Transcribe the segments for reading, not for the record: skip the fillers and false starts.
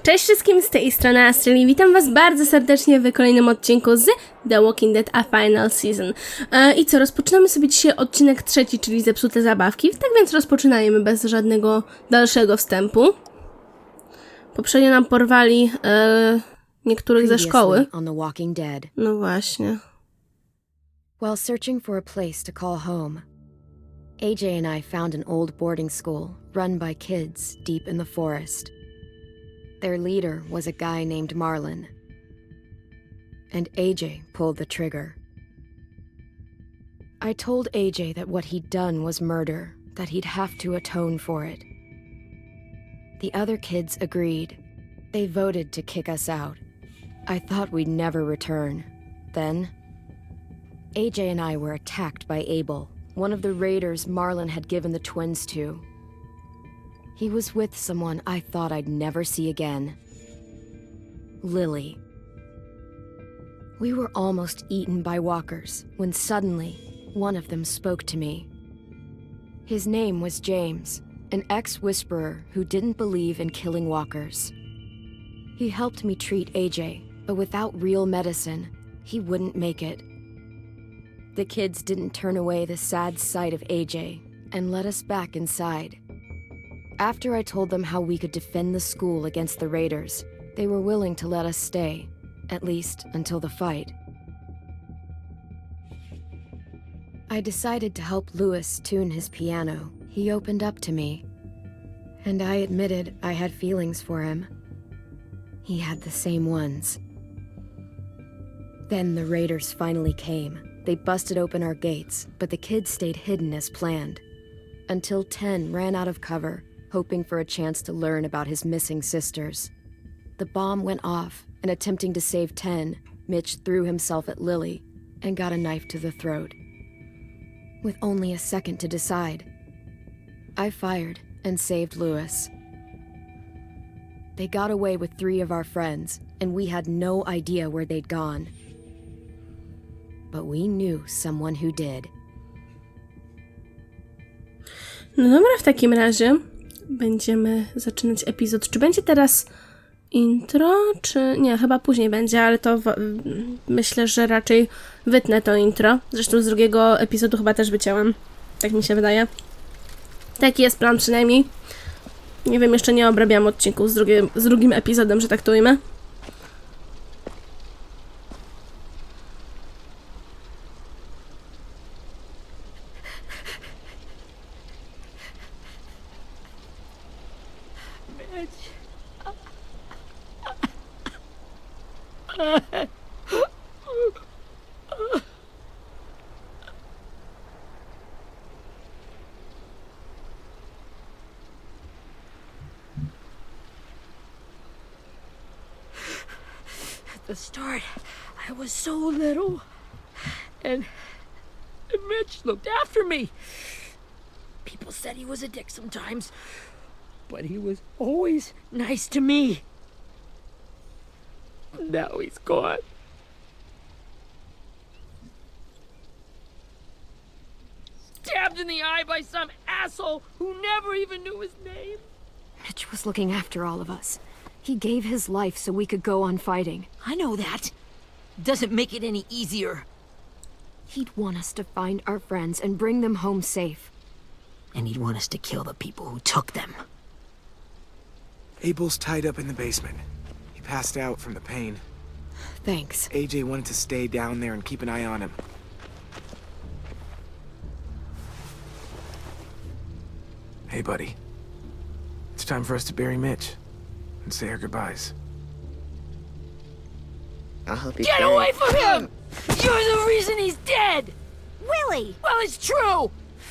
Cześć wszystkim, z tej strony Astrid. Witam was bardzo serdecznie w kolejnym odcinku z The Walking Dead A Final Season. I co, rozpoczynamy sobie dzisiaj odcinek 3, czyli zepsute zabawki. Tak więc rozpoczynajmy bez żadnego dalszego wstępu. Poprzednio nam porwali niektórych ze szkoły. No właśnie. While searching for a place to call home, AJ and I found an old boarding school run by kids deep in the forest. Their leader was a guy named Marlon, and AJ pulled the trigger. I told AJ that what he'd done was murder, that he'd have to atone for it. The other kids agreed. They voted to kick us out. I thought we'd never return. Then, AJ and I were attacked by Abel, one of the raiders Marlon had given the twins to. He was with someone I thought I'd never see again. Lily. We were almost eaten by walkers when suddenly one of them spoke to me. His name was James, an ex-whisperer who didn't believe in killing walkers. He helped me treat AJ, but without real medicine, he wouldn't make it. The kids didn't turn away the sad sight of AJ and let us back inside. After I told them how we could defend the school against the raiders, they were willing to let us stay, at least until the fight. I decided to help Louis tune his piano. He opened up to me, and I admitted I had feelings for him. He had the same ones. Then the raiders finally came. They busted open our gates, but the kids stayed hidden as planned. Until 10 ran out of cover, hoping for a chance to learn about his missing sisters. The bomb went off, and attempting to save 10, Mitch threw himself at Lily and got a knife to the throat. With only a second to decide, I fired and saved Louis. They got away with 3 of our friends, and we had no idea where they'd gone. But we knew someone who did. No dobra, w takim razie będziemy zaczynać epizod. Czy będzie teraz intro, czy... Nie, chyba później będzie, ale to myślę, że raczej wytnę to intro. Zresztą z drugiego epizodu chyba też wycięłam. Tak mi się wydaje. Taki jest plan przynajmniej. Nie wiem, jeszcze nie obrabiam odcinków z drugim epizodem, że tak to ujmę. At the start, I was so little, and Mitch looked after me. People said he was a dick sometimes, but he was always nice to me. Now he's gone. Stabbed in the eye by some asshole who never even knew his name. Mitch was looking after all of us. He gave his life so we could go on fighting. I know that. Doesn't make it any easier. He'd want us to find our friends and bring them home safe. And he'd want us to kill the people who took them. Abel's tied up in the basement. He passed out from the pain. Thanks. AJ wanted to stay down there and keep an eye on him. Hey, buddy. It's time for us to bury Mitch and say our goodbyes. I'll help you. Get away from him! You're the reason he's dead! Willie! Well, it's true!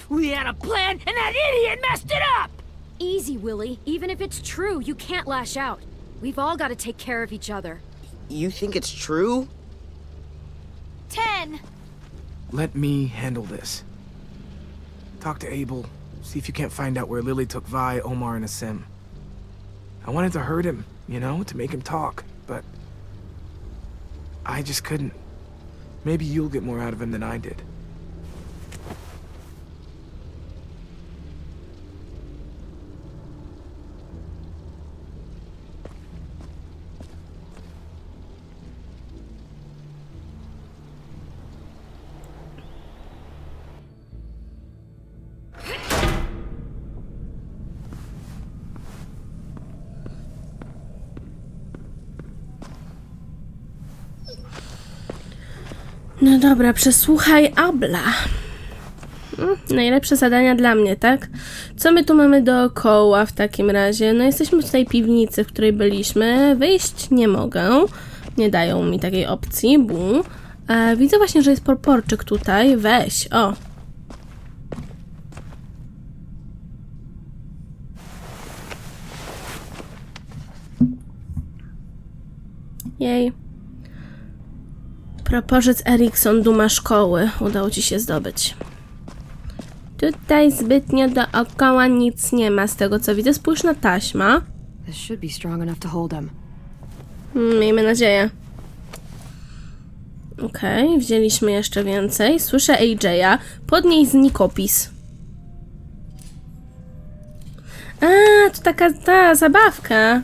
We had a plan, and that idiot messed it up! Easy, Willie. Even if it's true, you can't lash out. We've all got to take care of each other. You think it's true? 10! Let me handle this. Talk to Abel. See if you can't find out where Lily took Vi, Omar, and Asim. I wanted to hurt him, you know, to make him talk, but I just couldn't. Maybe you'll get more out of him than I did. No dobra, przesłuchaj Abla. Najlepsze zadania dla mnie, tak? Co my tu mamy dookoła w takim razie? No jesteśmy w tej piwnicy, w której byliśmy. Wyjść nie mogę. Nie dają mi takiej opcji, widzę właśnie, że jest proporczyk tutaj. Weź, o. Jej. Proporzec Erikson, duma szkoły. Udało ci się zdobyć. Tutaj zbytnio dookoła nic nie ma, z tego co widzę. Spójrz na taśma. This should be strong enough to hold him. Miejmy nadzieję. Okej, wzięliśmy jeszcze więcej. Słyszę AJ'a. Podnieś znikopis. A, to taka ta zabawka.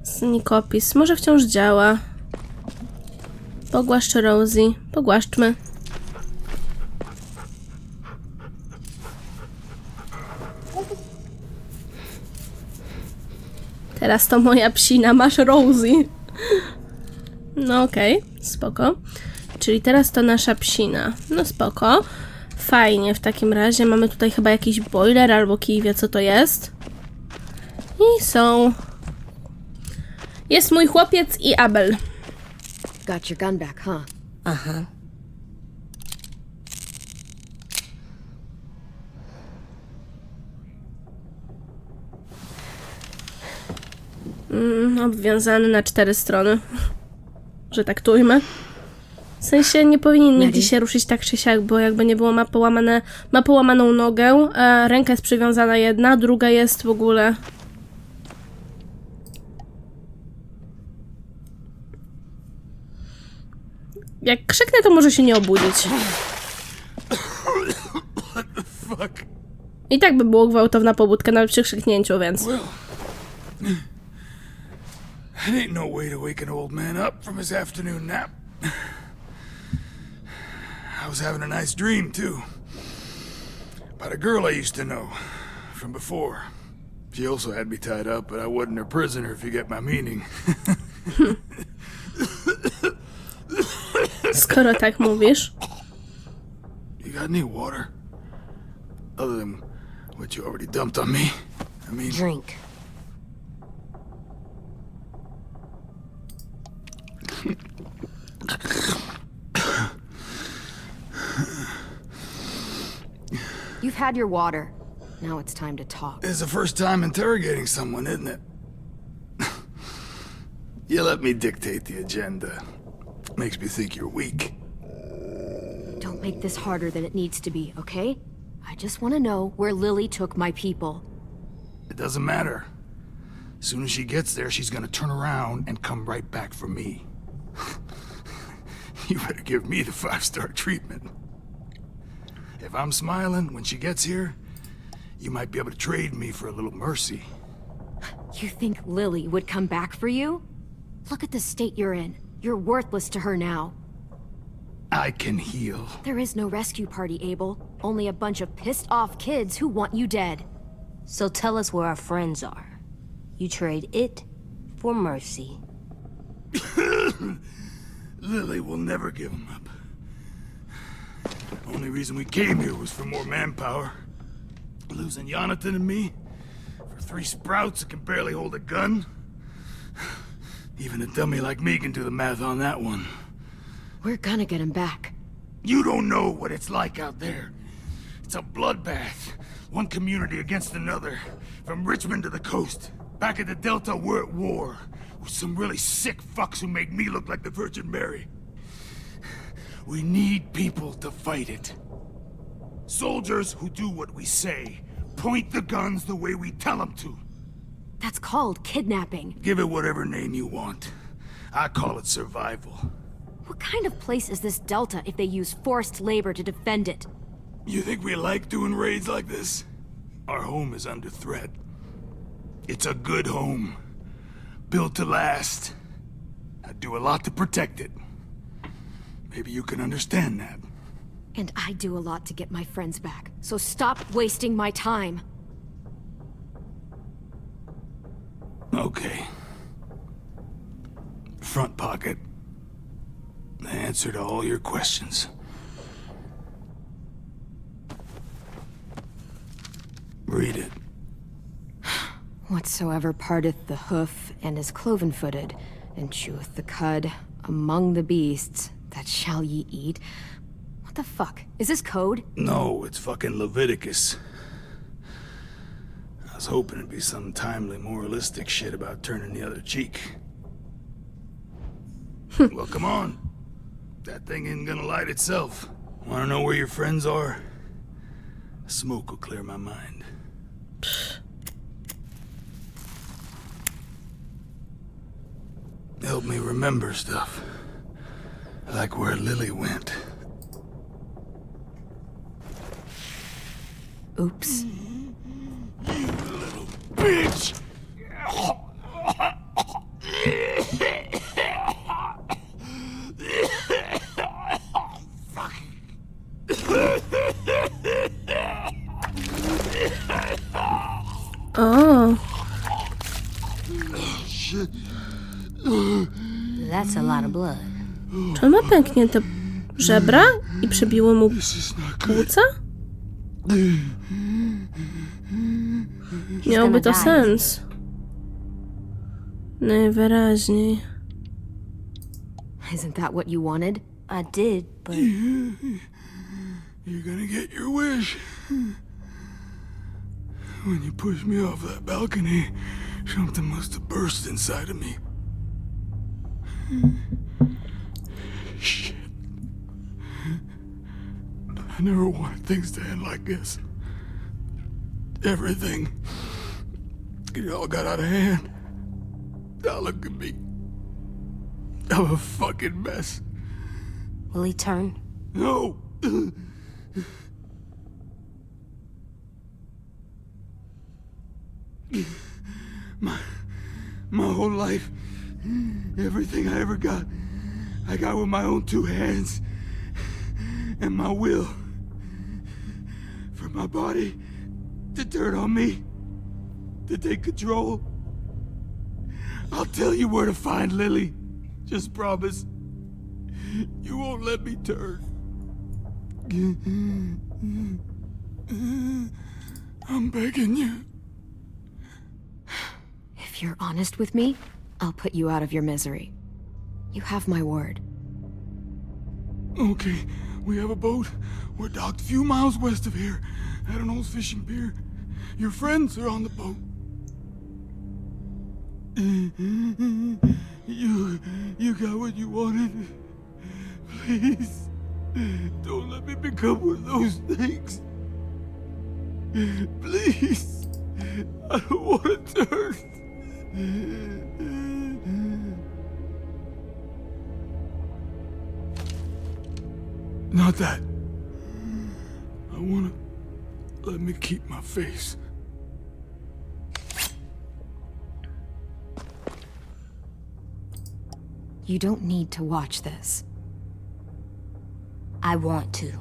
Znikopis. Może wciąż działa. Pogłaszcz Rosie. Pogłaszczmy. Teraz to moja psina. Masz Rosie. No okej, spoko. Czyli teraz to nasza psina. No spoko. Fajnie, w takim razie mamy tutaj chyba jakiś boiler albo kij wie co to jest. I są. Jest mój chłopiec i Abel. Got your gun back, huh? Uh-huh. Obwiązany na 4 strony. Że tak tujmy. W sensie nie powinien nigdzie się ruszyć tak czy siak, bo jakby nie było ma połamaną nogę, ręka jest przywiązana jedna, druga jest w ogóle... Jak krzyknę, to może się nie obudzić. I tak by było gwałtowna pobudka nawet przy krzyknięciu, więc... It ain't no way to wake an old man up from his afternoon nap. I was having a nice dream, too. About a girl I used to know from before. She also had me tied up, but I wasn't her prisoner, if you get my meaning. Skoro tak mówisz. You got any water? Other than what you already dumped on me? I mean... Drink. You've had your water. Now it's time to talk. It's the first time interrogating someone, isn't it? You let me dictate the agenda. Makes me think you're weak. Don't make this harder than it needs to be, okay? I just want to know where Lily took my people. It doesn't matter. As soon as she gets there, she's gonna turn around and come right back for me. You better give me the 5-star treatment. If I'm smiling when she gets here, you might be able to trade me for a little mercy. You think Lily would come back for you? Look at the state you're in. You're worthless to her now. I can heal. There is no rescue party, Abel. Only a bunch of pissed-off kids who want you dead. So tell us where our friends are. You trade it for mercy. Lily will never give him up. Only reason we came here was for more manpower. Losing Jonathan and me for 3 sprouts that can barely hold a gun. Even a dummy like me can do the math on that one. We're gonna get him back. You don't know what it's like out there. It's a bloodbath. One community against another. From Richmond to the coast. Back at the Delta, we're at war. With some really sick fucks who make me look like the Virgin Mary. We need people to fight it. Soldiers who do what we say. Point the guns the way we tell them to. That's called kidnapping. Give it whatever name you want. I call it survival. What kind of place is this Delta if they use forced labor to defend it? You think we like doing raids like this? Our home is under threat. It's a good home. Built to last. I do a lot to protect it. Maybe you can understand that. And I do a lot to get my friends back. So stop wasting my time. Okay. Front pocket. The answer answer to all your questions. Read it. Whatsoever parteth the hoof and is cloven-footed, and cheweth the cud among the beasts, that shall ye eat. What the fuck? Is this code? No, it's fucking Leviticus. I was hoping it'd be some timely moralistic shit about turning the other cheek. Well, come on. That thing ain't gonna light itself. Wanna know where your friends are? Smoke will clear my mind. Help me remember stuff. Like where Lily went. Oops. You little bitch! O, That's a lot of blood. czy on ma pęknięte żebra i przebiło mu płuca? Miałoby to sens. Najwyraźniej. Isn't that what you wanted? I did, but You're gonna get your wish. When you pushed me off that balcony, something must have burst inside of me. Shit. I never wanted things to end like this. Everything. It all got out of hand. Now look at me. I'm a fucking mess. will he turn? No! My whole life, everything I ever got, I got with my own two hands and my will. For my body to turn on me, to take control. I'll tell you where to find Lily. Just promise. You won't let me turn. I'm begging you. If you're honest with me, I'll put you out of your misery. You have my word. Okay, we have a boat. We're docked a few miles west of here, at an old fishing pier. Your friends are on the boat. You got what you wanted. Please, don't let me become one of those things. Please, I don't want to turn. Not that. I wanna let me keep my face. You don't need to watch this. I want to.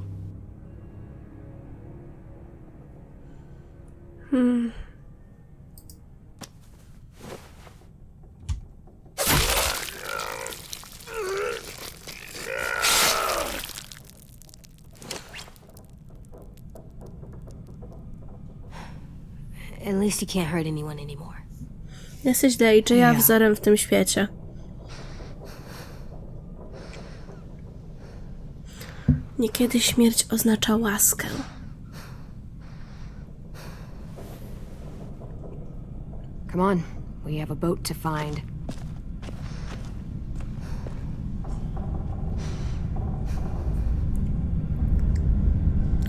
At least you can't hurt anyone anymore. Jesteś dla AJ'a wzorem w tym świecie. Niekiedy śmierć oznacza łaskę. Come on, we have a boat to find.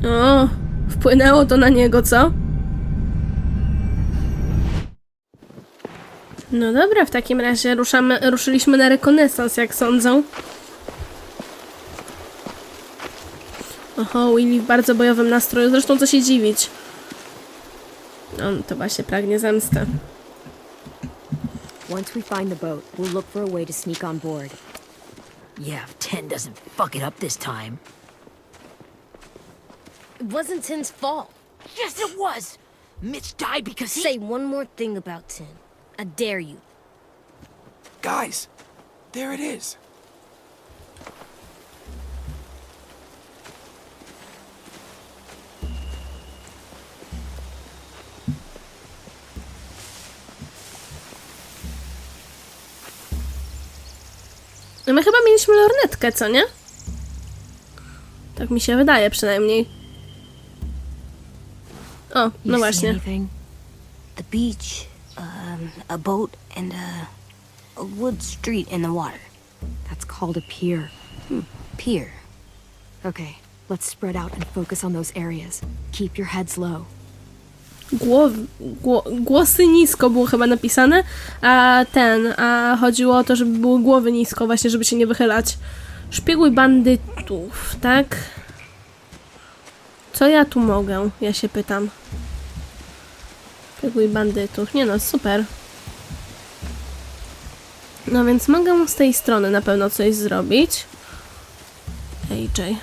O, wpłynęło to na niego, co? No dobra, w takim razie ruszyliśmy na rekonesans, jak sądzą. Oho, Willy w bardzo bojowym nastroju, zresztą co się dziwić. On to właśnie pragnie zemsty. Once we find the boat, we'll look for a way to sneak on board. Yeah, if 10 doesn't fuck it up this time. It wasn't Tin's fault. Yes, it was! Mitch died because he... Say one more thing about Tin. I dare you. Guys, there it is. No my chyba mieliśmy lornetkę, co nie? Tak mi się wydaje przynajmniej. O, no właśnie. The beach, a boat, and a wood street in the water. That's called a pier. Pier. Okay, let's spread out and focus on those areas. Keep your heads low. Głosy nisko było chyba napisane, a chodziło o to, żeby były głowy nisko, właśnie, żeby się nie wychylać. Szpieguj bandytów, tak? Co ja tu mogę? Ja się pytam. Szpieguj bandytów. Nie no, super. No więc mogę z tej strony na pewno coś zrobić. AJ.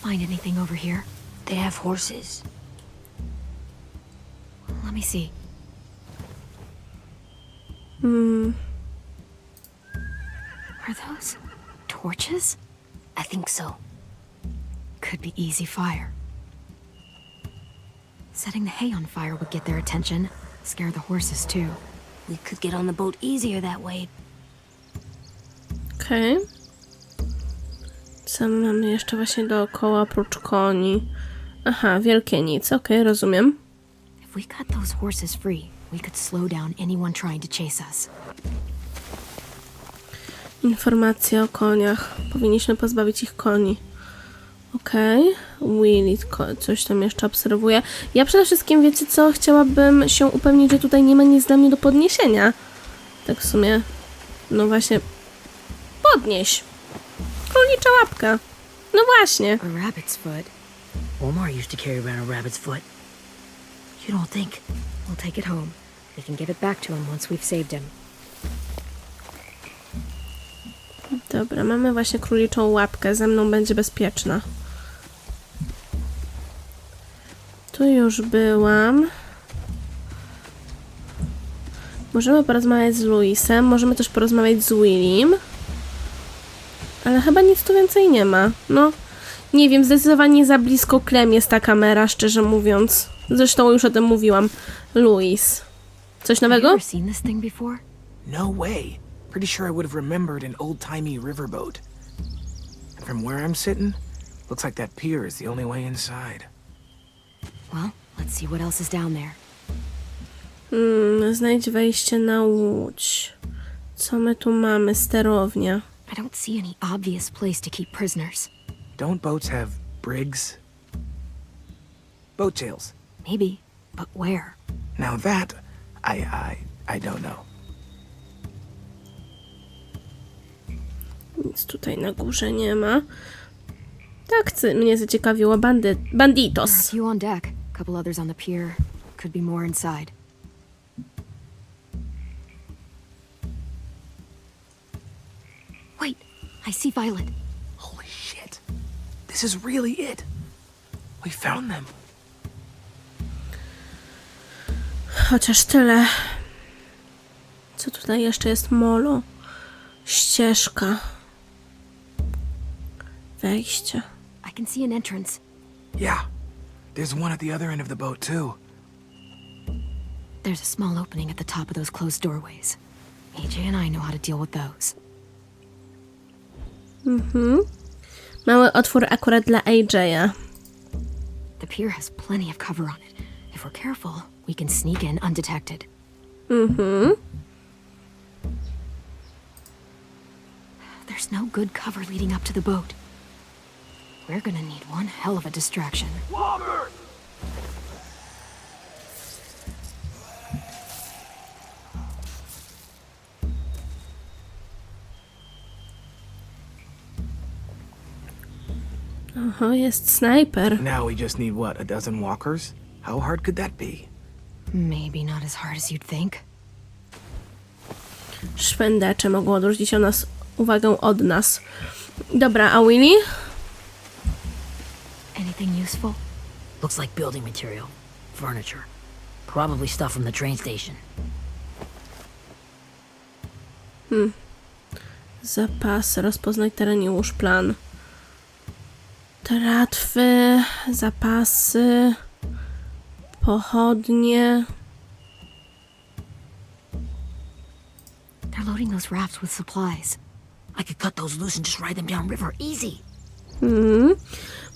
Find anything over here? They have horses. Let me see. Are those torches? I think so. Could be easy fire. Setting the hay on fire would get their attention. Scare the horses too. We could get on the boat easier that way. Okej. Co my mamy jeszcze właśnie dookoła, prócz koni? Aha, wielkie nic. Okej, rozumiem. If we cut those horses free, we could slow down anyone trying to chase us. Informacje o koniach. Powinniśmy pozbawić ich koni. Okej. Willy coś tam jeszcze obserwuje. Ja przede wszystkim, wiecie co? Chciałabym się upewnić, że tutaj nie ma nic dla mnie do podniesienia. Tak w sumie. No właśnie. Podnieś. Królicza łapka. No właśnie. A rabbit's foot. Omar used to carry around a rabbit's foot. You don't think? We'll take it home. We can give it back to him once we've saved him. Dobra, mamy właśnie króliczą łapkę. Ze mną będzie bezpieczna. Tu już byłam. Możemy porozmawiać z Luisem. Możemy też porozmawiać z Willim. Ale chyba nic tu więcej nie ma. No, nie wiem, zdecydowanie za blisko Clem jest ta kamera, szczerze mówiąc. Zresztą już o tym mówiłam. Luis. Coś Have you nowego? ever seen this thing before? No way. Pretty sure I would have remembered an old-timey riverboat. And from where I'm sitting, looks like that pier is the only way inside. Well, let's see what else is down there. Znajdź wejście na łódź. Co my tu mamy? Sterownia. I don't see any obvious place to keep prisoners. Don't boats have brigs? Boat jails. Maybe, but where? Now that, I don't know. Nic tutaj na górze nie ma. Tak, mnie zaciekawiło banditos. A few on deck, a couple others on the pier. Could be more inside. Wait, I see Violet. Holy shit. This is really it. We found them. Chociaż tyle. Co tutaj jeszcze jest? Molo. Ścieżka. Wejście. I can see an entrance. Yeah. There's one at the other end of the boat, too. There's a small opening at the top of those closed doorways. AJ and I know how to deal with those. Mały otwór akurat dla AJ'a. The pier has plenty of cover on it. If we're careful, we can sneak in undetected. There's no good cover leading up to the boat. We're gonna need one hell of a distraction. Oho, jest snajper. Now we just need, what, a dozen walkers? How hard could that be? Maybe not as hard as you'd think. Szpędacze mogą odwrócić uwagę od nas. Dobra, a Willy? Anything useful? Looks like building material. Furniture. Probably stuff from the train station. Zapasy, rozpoznaj teren i ułóż plan. Tratwy, zapasy, pochodnie. They're loading those rafts with supplies. I could cut those loose and just ride them downriver, easy.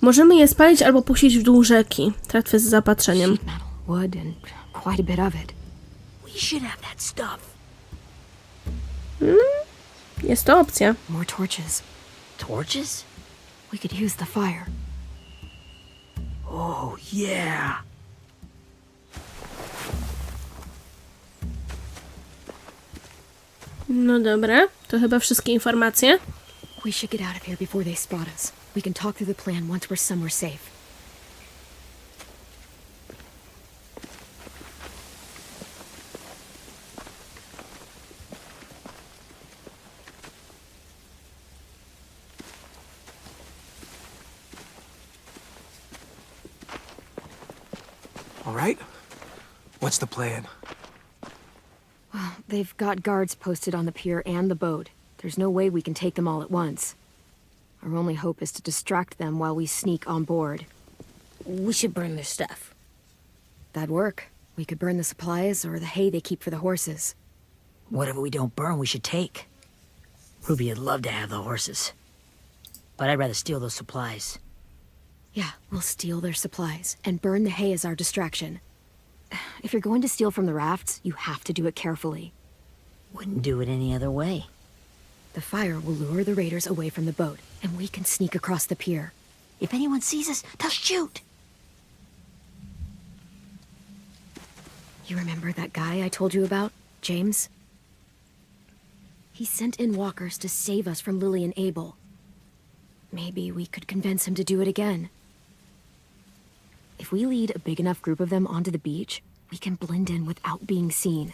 Możemy je spalić albo puścić w dół rzeki. Tratwy z zapatrzeniem. Sheet metal, wood, and quite a bit of it. We should have that stuff. Jest to opcja. More torches. Torches? We could use the fire. Oh, yeah. No dobra, to chyba wszystkie informacje. We should get out of here before they spot us. We can talk through the plan once we're somewhere safe. All right? What's the plan? Well, they've got guards posted on the pier and the boat. There's no way we can take them all at once. Our only hope is to distract them while we sneak on board. We should burn their stuff. That'd work. We could burn the supplies or the hay they keep for the horses. Whatever we don't burn, we should take. Ruby would love to have the horses. But I'd rather steal those supplies. Yeah, we'll steal their supplies and burn the hay as our distraction. If you're going to steal from the rafts, you have to do it carefully. Wouldn't do it any other way. The fire will lure the raiders away from the boat, and we can sneak across the pier. If anyone sees us, they'll shoot. You remember that guy I told you about, James? He sent in walkers to save us from Lily and Abel. Maybe we could convince him to do it again. If we lead a big enough group of them onto the beach, we can blend in without being seen.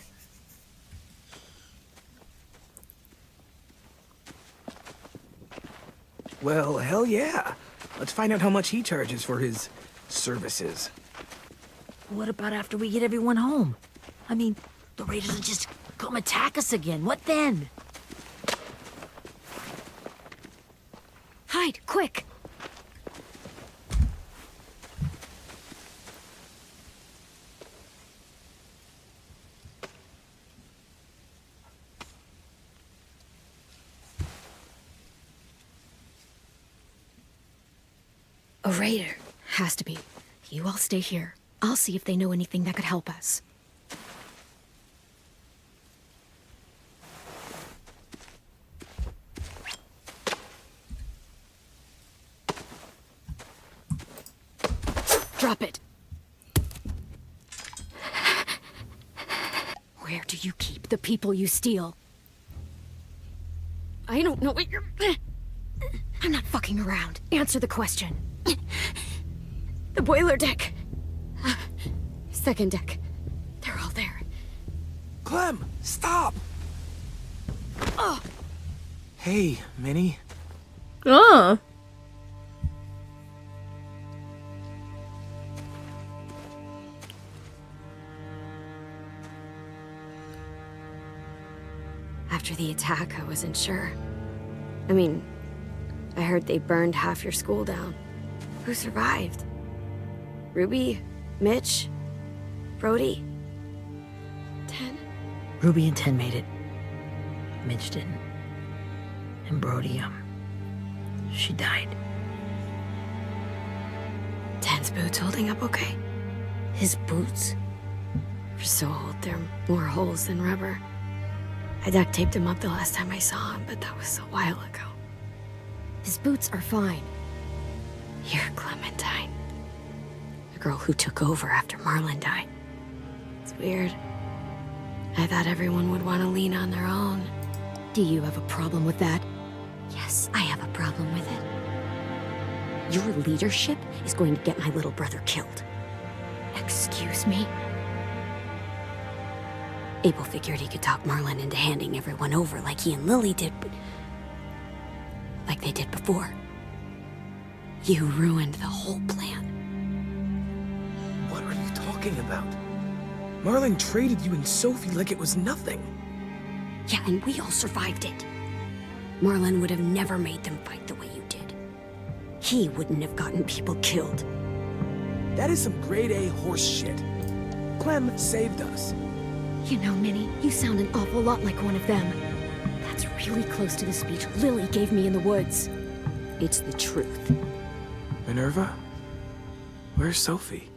Well, hell yeah. Let's find out how much he charges for his services. What about after we get everyone home? I mean, the raiders will just come attack us again. What then? Hide, quick! A raider. Has to be. You all stay here. I'll see if they know anything that could help us. Drop it. Where do you keep the people you steal? I don't know what you're... I'm not fucking around. Answer the question. The boiler deck. Second deck. They're all there. Clem, stop! Oh! Hey, Minnie. O! After the attack, I wasn't sure. I mean, I heard they burned half your school down. Who survived? Ruby? Mitch? Brody? 10? Ruby and 10 made it. Mitch didn't. And Brody, she died. 10's boots holding up okay? His boots? They're so old, there are more holes than rubber. I duct taped him up the last time I saw him, but that was a while ago. His boots are fine. You're Clementine. The girl who took over after Marlon died. It's weird. I thought everyone would want to lean on their own. Do you have a problem with that? Yes, I have a problem with it. Your leadership is going to get my little brother killed. Excuse me? Abel figured he could talk Marlon into handing everyone over like he and Lily did, but... like they did before. You ruined the whole plan. What are you talking about? Marlon traded you and Sophie like it was nothing. Yeah, and we all survived it. Marlon would have never made them fight the way you did. He wouldn't have gotten people killed. That is some grade A horse shit. Clem saved us. You know, Minnie, you sound an awful lot like one of them. It's really close to the speech Lily gave me in the woods. It's the truth. Minerva? Where's Sophie?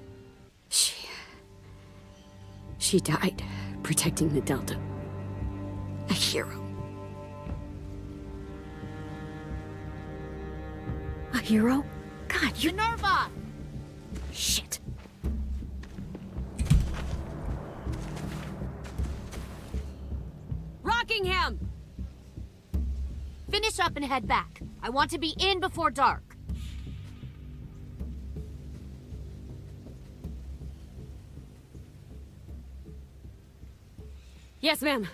She died protecting the Delta. A hero. A hero? God, you... Minerva! Shit. Rockingham! Finish up and head back. I want to be in before dark. Yes, ma'am.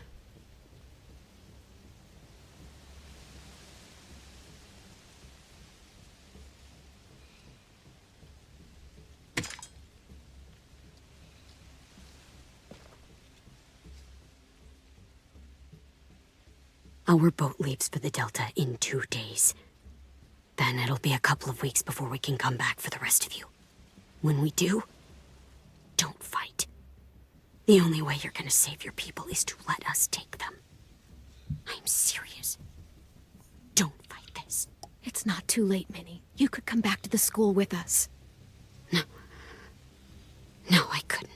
Our boat leaves for the Delta in 2 days. Then it'll be a couple of weeks before we can come back for the rest of you. When we do, don't fight. The only way you're gonna save your people is to let us take them. I'm serious. Don't fight this. It's not too late, Minnie. You could come back to the school with us. No. No, I couldn't.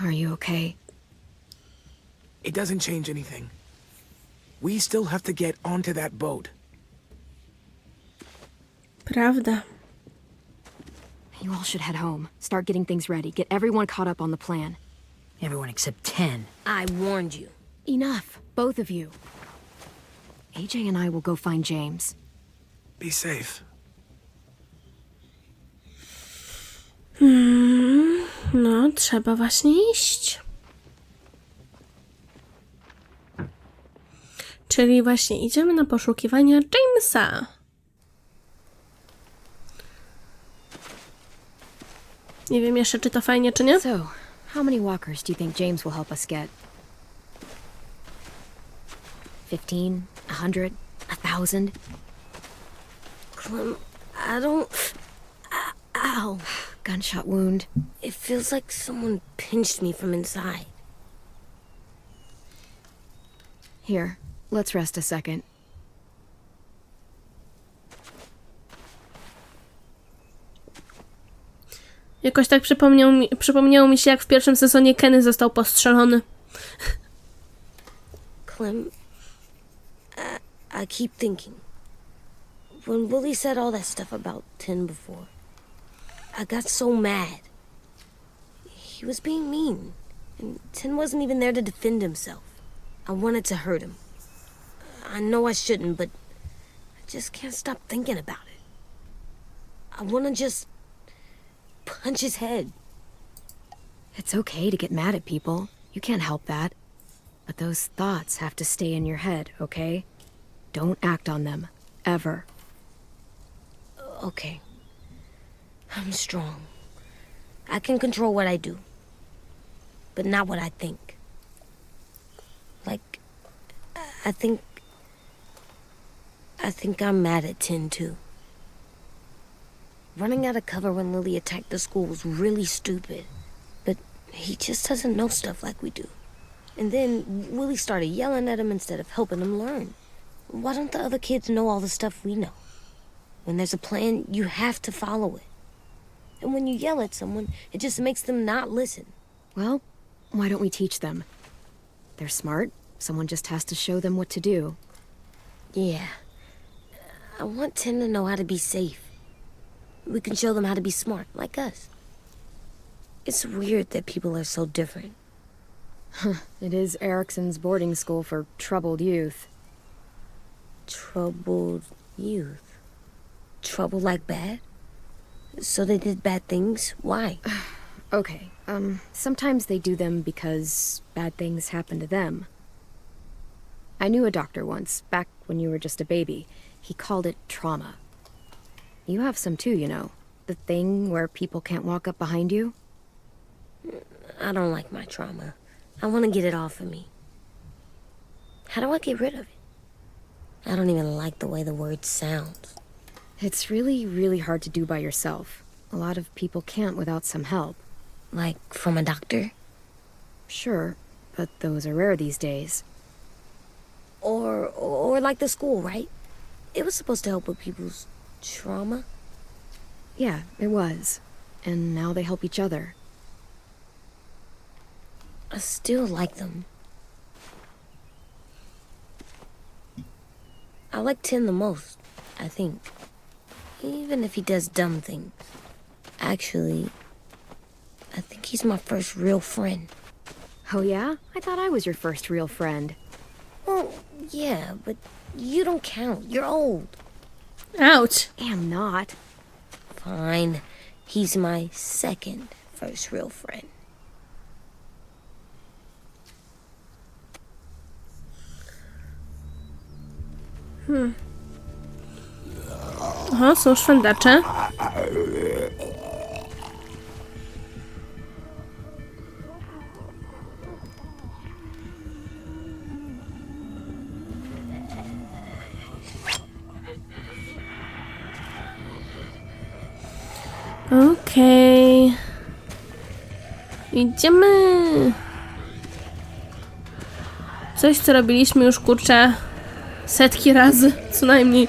Are you okay? It doesn't change anything. We still have to get onto that boat. Prawda. You all should head home. Start getting things ready. Get everyone caught up on the plan. Everyone except 10. I warned you. Enough. Both of you. AJ and I will go find James. Be safe. No, trzeba właśnie iść. Czyli właśnie idziemy na poszukiwania Jamesa. Nie wiem jeszcze, czy to fajnie, czy nie. So, how many walkers do you think James will help us get? 15? 100? 1,000? Clem, I don't... Ow. Gunshot wound. It feels like someone pinched me from inside. Here, let's rest a second. Jakoś tak przypomniało mi się, jak w pierwszym sezonie Kenny został postrzelony. Clem, I keep thinking. When Willie said all that stuff about Tin before, I got so mad. He was being mean, and Tin wasn't even there to defend himself. I wanted to hurt him. I know I shouldn't, but I just can't stop thinking about it. I want to just punch his head. It's okay to get mad at people. You can't help that. But those thoughts have to stay in your head, okay? Don't act on them. Ever. Okay. I'm strong. I can control what I do. But not what I think. Like, I think I'm mad at Tin, too. Running out of cover when Lily attacked the school was really stupid. But he just doesn't know stuff like we do. And then Willie started yelling at him instead of helping him learn. Why don't the other kids know all the stuff we know? When there's a plan, you have to follow it. And when you yell at someone, it just makes them not listen. Well, why don't we teach them? They're smart. Someone just has to show them what to do. Yeah. I want Tim to know how to be safe. We can show them how to be smart, like us. It's weird that people are so different. It is Erickson's boarding school for troubled youth. Troubled youth? Trouble like bad? So they did bad things? Why? Okay, sometimes they do them because bad things happen to them. I knew a doctor once, back when you were just a baby. He called it trauma. You have some too, you know. The thing where people can't walk up behind you. I don't like my trauma. I want to get it off of me. How do I get rid of it? I don't even like the way the word sounds. It's really, really hard to do by yourself. A lot of people can't without some help. Like from a doctor? Sure, but those are rare these days. Or like the school, right? It was supposed to help with people's trauma. Yeah, it was. And now they help each other. I still like them. I like Tim the most, I think. Even if he does dumb things. Actually, I think he's my first real friend. Oh yeah? I thought I was your first real friend. Well, yeah, but you don't count. You're old. Ouch. Am not. Fine. He's my second first real friend. Oho, są szwendacze. Okej. Idziemy. Coś, co robiliśmy już, kurczę, setki razy, co najmniej.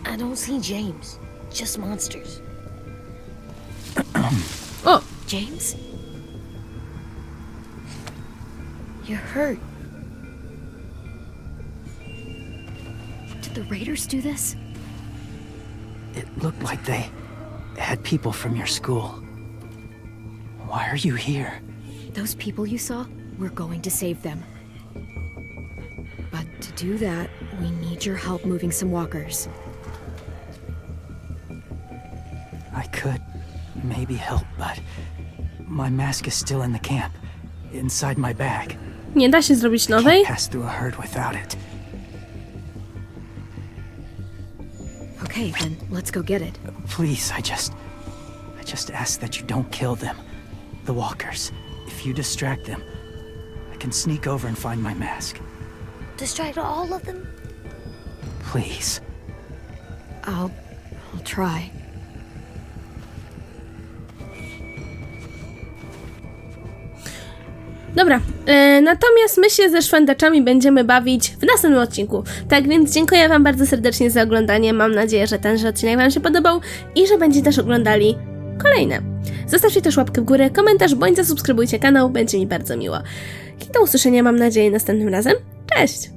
I don't see James. Just monsters. O! James? You're hurt. Did the raiders do this? It looked like they had people from your school. Why are you here? Those people you saw, we're going to save them. But to do that, we need your help moving some walkers. I could maybe help, but my mask is still in the camp, inside my bag. Nie da się zrobić nowej? Can't pass through a herd without it. Okay, then let's go get it. Please, I just ask that you don't kill them. The walkers. If you distract them, I can sneak over and find my mask. Distract all of them? Please. I'll try. Dobra, natomiast my się ze szwendaczami będziemy bawić w następnym odcinku. Tak więc dziękuję wam bardzo serdecznie za oglądanie. Mam nadzieję, że tenże odcinek wam się podobał i że będziecie też oglądali kolejne. Zostawcie też łapkę w górę, komentarz, bądź zasubskrybujcie kanał, będzie mi bardzo miło. I do usłyszenia mam nadzieję następnym razem. Cześć!